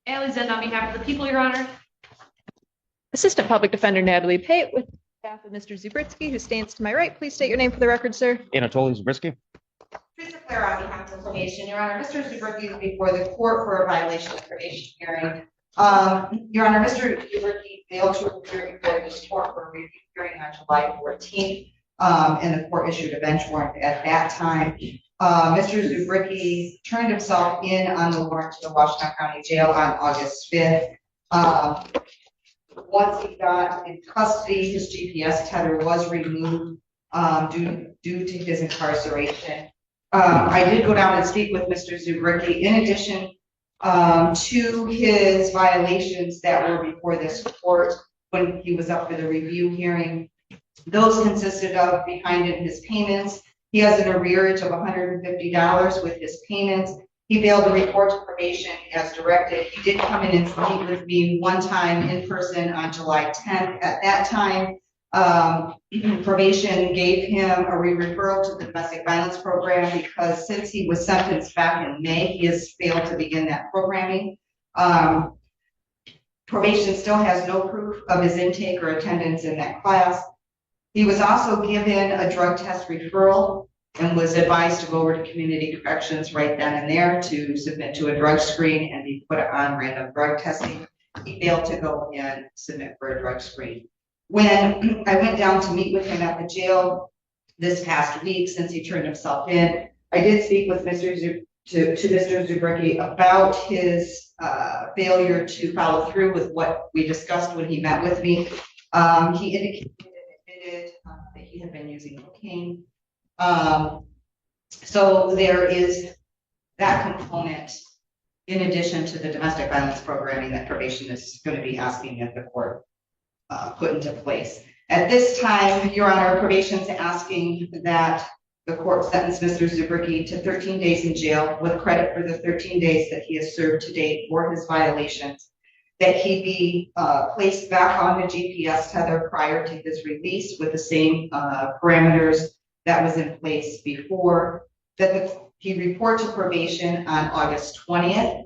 Allie Zend on behalf of the people, Your Honor. Assistant Public Defender Natalie Pate with behalf of Mr. Zubritsky, who stands to my right. Please state your name for the record, sir. Anatoly Zubritsky. Teresa Claire on behalf of probation. Your Honor, Mr. Zubritsky is before the court for a violation of probation hearing. Your Honor, Mr. Zubritsky failed to appear before this court for a review hearing on July 14th, and the court issued a bench warrant at that time. Mr. Zubritsky turned himself in on the warrant to the Washington County Jail on August 5th. Once he got in custody, his GPS tether was removed due to his incarceration. I did go down and speak with Mr. Zubritsky. In addition to his violations that were before this court when he was up for the review hearing, those consisted of behind in his payments. He has an arrearage of $150 with his payments. He failed to report to probation as directed. He did come in and meet with me one time in person on July 10th. At that time, probation gave him a re-referral to the domestic violence program because since he was sentenced back in May, he has failed to begin that programming. Probation still has no proof of his intake or attendance in that class. He was also given a drug test referral and was advised to go over to community corrections right then and there to submit to a drug screen and be put on random drug testing. He failed to go and submit for a drug screen. When I went down to meet with him at the jail this past week, since he turned himself in, I did speak with Mr. Zubritsky about his failure to follow through with what we discussed when he met with me. He indicated and admitted that he had been using cocaine. So there is that component in addition to the domestic violence programming that probation is going to be asking that the court put into place. At this time, Your Honor, probation is asking that the court sentence Mr. Zubritsky to 13 days in jail with credit for the 13 days that he has served to date for his violations, that he be placed back on the GPS tether prior to his release with the same parameters that was in place before, that he report to probation on August 20th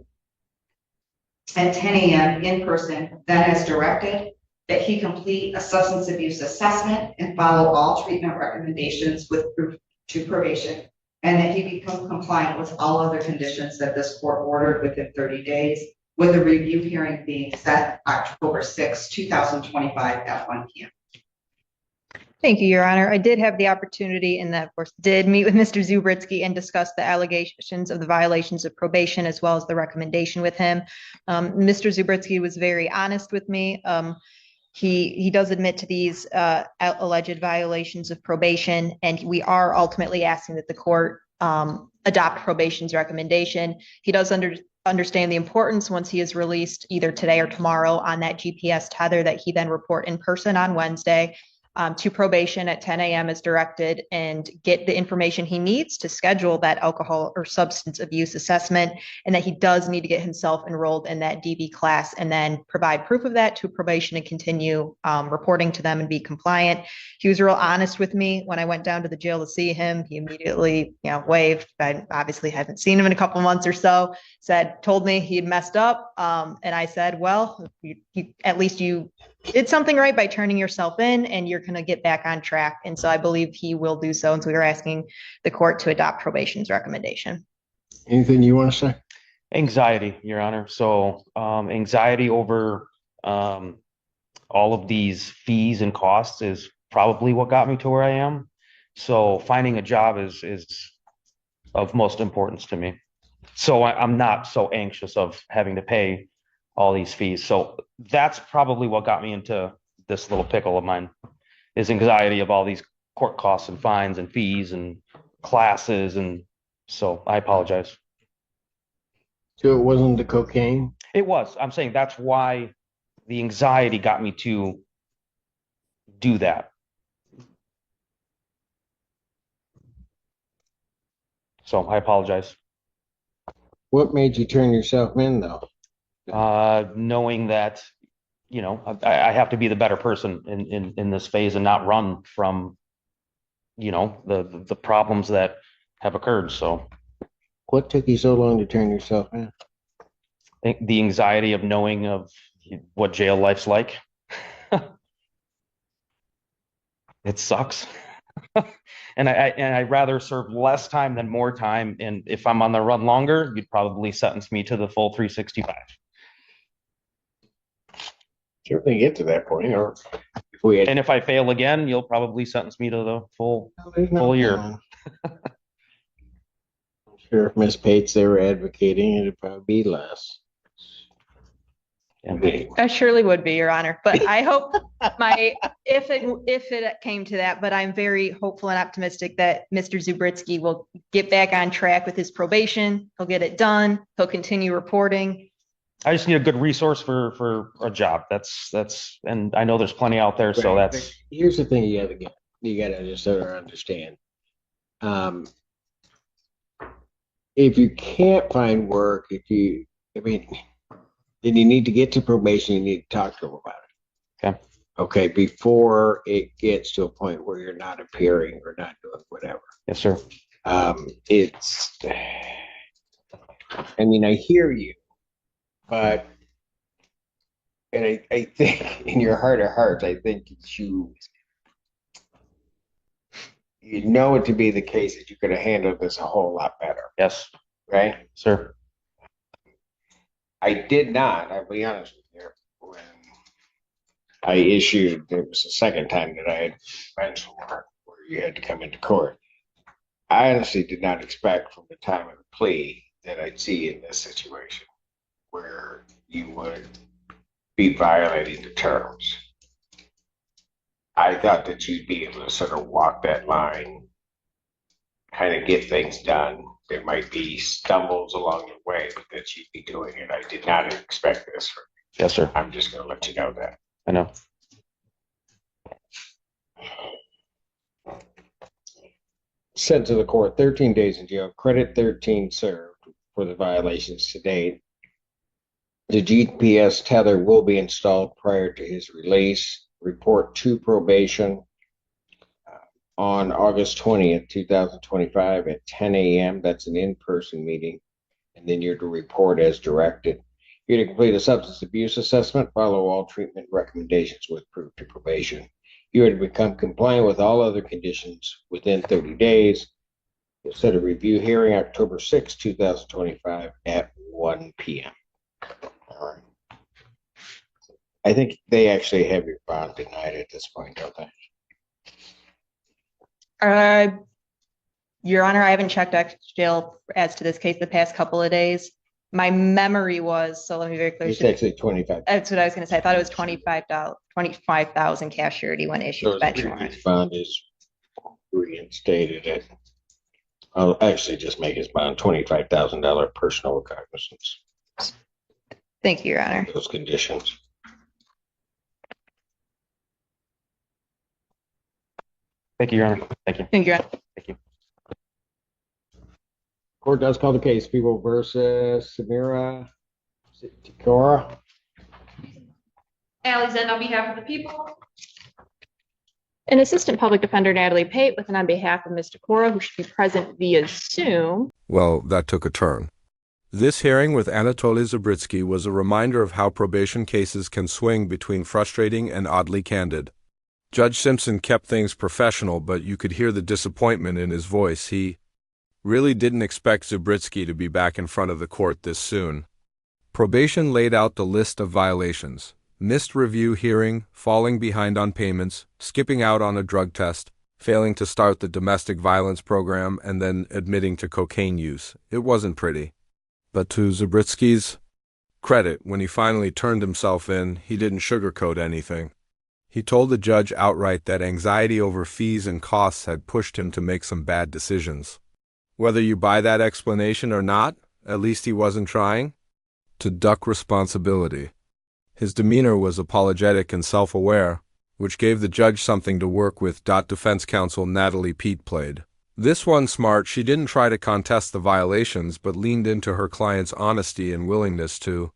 at 10 a.m. in person, then as directed, that he complete a substance abuse assessment and follow all treatment recommendations with proof to probation, and that he become compliant with all other conditions that this court ordered within 30 days, with a review hearing being set October 6, 2025 at 1 p.m. Thank you, Your Honor. I did have the opportunity and of course did meet with Mr. Zubritsky and discuss the allegations of the violations of probation as well as the recommendation with him. Mr. Zubritsky was very honest with me. He does admit to these alleged violations of probation, and we are ultimately asking that the court adopt probation's recommendation. He does understand the importance once he is released either today or tomorrow on that GPS tether that he then report in person on Wednesday to probation at 10 a.m. as directed and get the information he needs to schedule that alcohol or substance abuse assessment, and that he does need to get himself enrolled in that DV class and then provide proof of that to probation and continue reporting to them and be compliant. He was real honest with me when I went down to the jail to see him. He immediately, waved. I obviously haven't seen him in a couple months or so. Told me he had messed up. And I said, well, at least you did something right by turning yourself in, and you're going to get back on track. And so I believe he will do so. And so we are asking the court to adopt probation's recommendation. Anything you want to say? Anxiety, Your Honor. So anxiety over all of these fees and costs is probably what got me to where I am. So finding a job is of most importance to me. So I'm not so anxious of having to pay all these fees. So that's probably what got me into this little pickle of mine, is anxiety of all these court costs and fines and fees and classes. And so I apologize. So it wasn't the cocaine? It was. I'm saying that's why the anxiety got me to do that. So I apologize. What made you turn yourself in, though? Knowing that, I have to be the better person in this phase and not run from, the problems that have occurred. So what took you so long to turn yourself in? the anxiety of knowing of what jail life's like. It sucks. And I'd rather serve less time than more time. And if I'm on the run longer, you'd probably sentence me to the full 365. Certainly get to that point, or if we had. And if I fail again, you'll probably sentence me to the full There's no full year. telling. I'm sure if Miss Pates they were advocating, it'd probably be less. And I surely would be, Your Honor, but I hope if it came to that, but I'm very hopeful and optimistic that Mr. Zubritsky will get back on track with his probation. He'll get it done. He'll continue reporting. I just need a good resource for a job. That's and I know there's plenty out there. So Right, that's but here's the thing you gotta just sort of understand. If you can't find work, then you need to get to probation. You need to talk to them about it. Okay. Okay, before it gets to a point where you're not appearing or not doing whatever. yes, sir. I hear you, but, and I think in your heart of hearts, I think you know it to be the case that you could have handled this a whole lot better, Yes, right? sir. I did not, I'll be honest with you, when I issued, it was the second time that I had bench work where you had to come into court. I honestly did not expect from the time of the plea that I'd see in this situation where you would be violating the terms. I thought that you'd be able to sort of walk that line, kind of get things done. There might be stumbles along the way, but that you'd be doing it. I did not expect this. Yes, sir. I'm just going to let you know that. I know. Said to the court, 13 days in jail, credit 13 served for the violations to date. The GPS tether will be installed prior to his release. Report to probation on August 20th, 2025 at 10 a.m. That's an in-person meeting. And then you're to report as directed. You're to complete a substance abuse assessment, follow all treatment recommendations with proof to probation. You are to become compliant with all other conditions within 30 days. You'll set a review hearing October 6, 2025 at 1 p.m. All right. I think they actually have your bond denied at this point, don't they? Your Honor, I haven't checked jail as to this case the past couple of days. My memory was, so let me be very clear. It's actually 25. That's what I was going to say. I thought it was $25,000 cash surety when issued the bench warrant. His bond is reinstated at, I'll actually just make his bond $25,000 personal recognizance. Thank you, Your Honor. Those conditions. Thank you, Your Honor. Thank you. Thank you, Your Honor. Thank you. Court does call the case, People versus Samira Sikora. Ally Zend on behalf of the people. An Assistant Public Defender, Natalie Pate, with and on behalf of Mr. Cora, who should be present via Zoom. Well, that took a turn. This hearing with Anatoly Zubritsky was a reminder of how probation cases can swing between frustrating and oddly candid. Judge Simpson kept things professional, but you could hear the disappointment in his voice. He really didn't expect Zubritsky to be back in front of the court this soon. Probation laid out the list of violations: missed review hearing, falling behind on payments, skipping out on a drug test, failing to start the domestic violence program, and then admitting to cocaine use. It wasn't pretty. But to Zubritsky's credit, when he finally turned himself in, he didn't sugarcoat anything. He told the judge outright that anxiety over fees and costs had pushed him to make some bad decisions. Whether you buy that explanation or not, at least he wasn't trying to duck responsibility. His demeanor was apologetic and self-aware, which gave the judge something to work with. Defense counsel Natalie Pate played this one smart. She didn't try to contest the violations, but leaned into her client's honesty and willingness to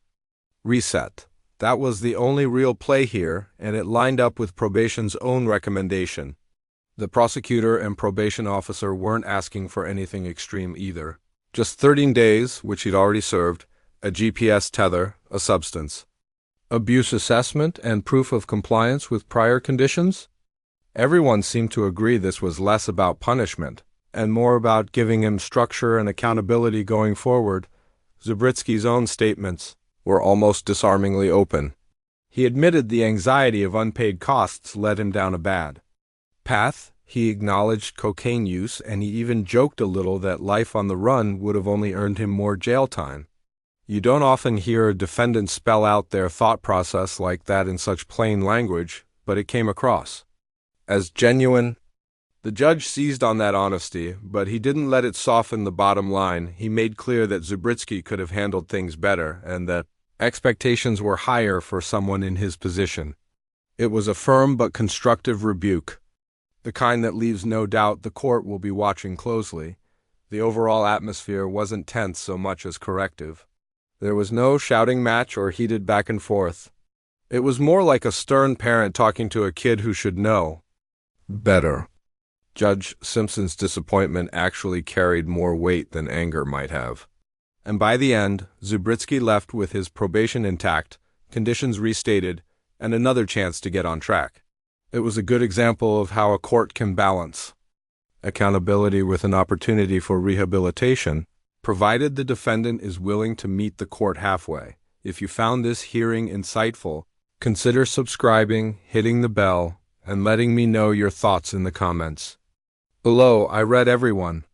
reset. That was the only real play here, and it lined up with probation's own recommendation. The prosecutor and probation officer weren't asking for anything extreme either. Just 13 days, which he'd already served, a GPS tether, a substance. Abuse assessment and proof of compliance with prior conditions? Everyone seemed to agree this was less about punishment and more about giving him structure and accountability going forward. Zubritsky's own statements were almost disarmingly open. He admitted the anxiety of unpaid costs led him down a bad path. He acknowledged cocaine use, and he even joked a little that life on the run would have only earned him more jail time. You don't often hear a defendant spell out their thought process like that in such plain language, but it came across as genuine. The judge seized on that honesty, but he didn't let it soften the bottom line. He made clear that Zubritsky could have handled things better and that expectations were higher for someone in his position. It was a firm but constructive rebuke, the kind that leaves no doubt the court will be watching closely. The overall atmosphere wasn't tense so much as corrective. There was no shouting match or heated back and forth. It was more like a stern parent talking to a kid who should know better. Judge Simpson's disappointment actually carried more weight than anger might have. And by the end, Zubritsky left with his probation intact, conditions restated, and another chance to get on track. It was a good example of how a court can balance accountability with an opportunity for rehabilitation, provided the defendant is willing to meet the court halfway. If you found this hearing insightful, consider subscribing, hitting the bell, and letting me know your thoughts in the comments below. I read everyone.